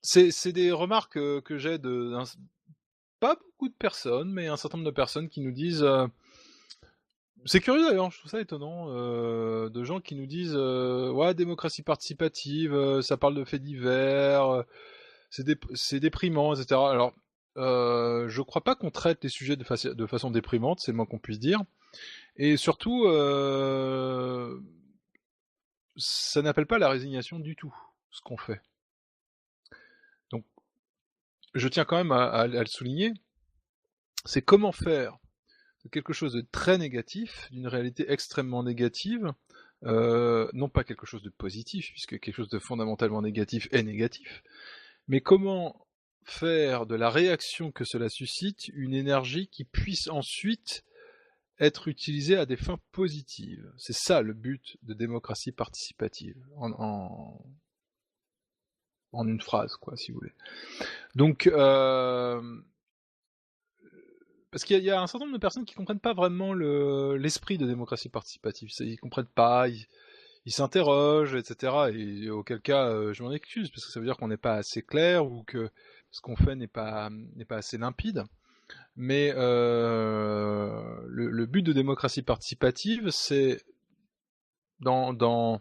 C'est des remarques, que j'ai pas beaucoup de personnes, mais un certain nombre de personnes qui nous disent, c'est curieux d'ailleurs, je trouve ça étonnant, de gens qui nous disent, «Ouais, démocratie participative, ça parle de faits divers, c'est déprimant» et cetera. Alors, je crois pas qu'on traite les sujets de façon déprimante, c'est le moins qu'on puisse dire, et surtout, ça n'appelle pas la résignation du tout, ce qu'on fait. Donc je tiens quand même à le souligner, c'est comment faire de quelque chose de très négatif, d'une réalité extrêmement négative, non pas quelque chose de positif, puisque quelque chose de fondamentalement négatif est négatif, mais comment faire de la réaction que cela suscite une énergie qui puisse ensuite être utilisée à des fins positives. C'est ça le but de démocratie participative, en une phrase, quoi, si vous voulez. Donc, parce qu'il y a un certain nombre de personnes qui comprennent pas vraiment l'esprit de démocratie participative. Ils comprennent pas, ils s'interrogent, etc. Et auquel cas, je m'en excuse, parce que ça veut dire qu'on n'est pas assez clair ou que ce qu'on fait n'est pas assez limpide. Mais le but de démocratie participative, c'est dans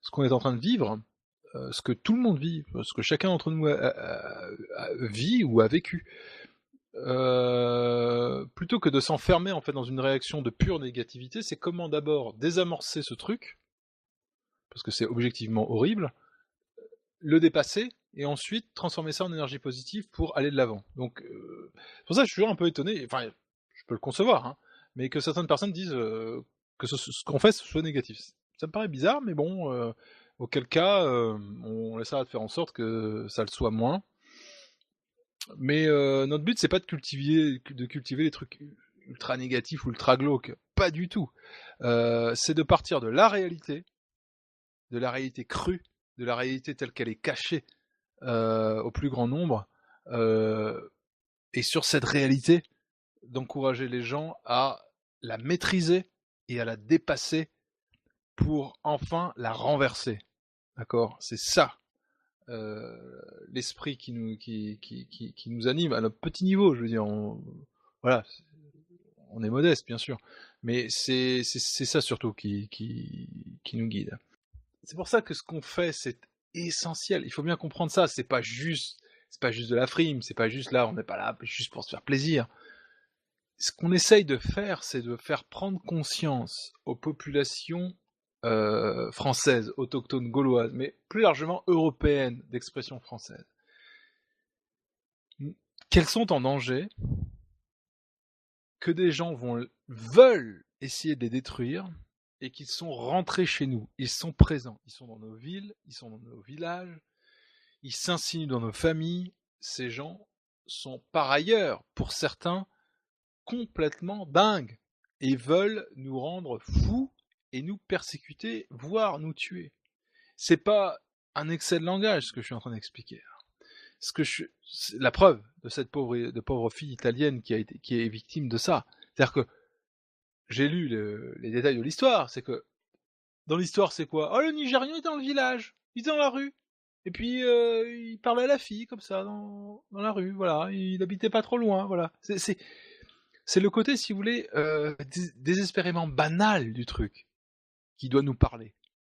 ce qu'on est en train de vivre, ce que tout le monde vit, ce que chacun d'entre nous vit ou a vécu. Plutôt que de s'enfermer en fait dans une réaction de pure négativité, c'est comment d'abord désamorcer ce truc, parce que c'est objectivement horrible, le dépasser et ensuite transformer ça en énergie positive pour aller de l'avant. Donc c'est pour ça que je suis toujours un peu étonné, enfin je peux le concevoir, hein, mais que certaines personnes disent que ce qu'on fait soit négatif. Ça me paraît bizarre, mais bon, auquel cas on essaiera de faire en sorte que ça le soit moins. Mais notre but c'est pas de cultiver les trucs ultra négatifs ou ultra glauques, pas du tout. C'est de partir de la réalité crue, de la réalité telle qu'elle est cachée au plus grand nombre, et sur cette réalité, d'encourager les gens à la maîtriser et à la dépasser pour enfin la renverser. D'accord? C'est ça l'esprit qui nous anime à notre petit niveau, je veux dire. Voilà, on est modeste, bien sûr, mais c'est ça surtout qui nous guide. C'est pour ça que ce qu'on fait, c'est essentiel. Il faut bien comprendre ça. C'est pas juste de la frime. C'est pas juste là. On n'est pas là juste pour se faire plaisir. Ce qu'on essaye de faire, c'est de faire prendre conscience aux populations françaises, autochtones, gauloises, mais plus largement européennes d'expression française, qu'elles sont en danger, que des gens veulent essayer de les détruire, et qu'ils sont rentrés chez nous. Ils sont présents. Ils sont dans nos villes, ils sont dans nos villages, ils s'insinuent dans nos familles. Ces gens sont par ailleurs, pour certains, complètement dingues et veulent nous rendre fous et nous persécuter, voire nous tuer. C'est pas un excès de langage ce que je suis en train d'expliquer. C'est la preuve de cette pauvre fille italienne qui est victime de ça. C'est-à-dire que j'ai lu les détails de l'histoire. C'est que dans l'histoire, c'est quoi? Oh, le Nigérian est dans le village, il est dans la rue. Et puis il parlait à la fille comme ça dans la rue, voilà. Il habitait pas trop loin, voilà. C'est le côté, si vous voulez, désespérément banal du truc qui doit nous parler.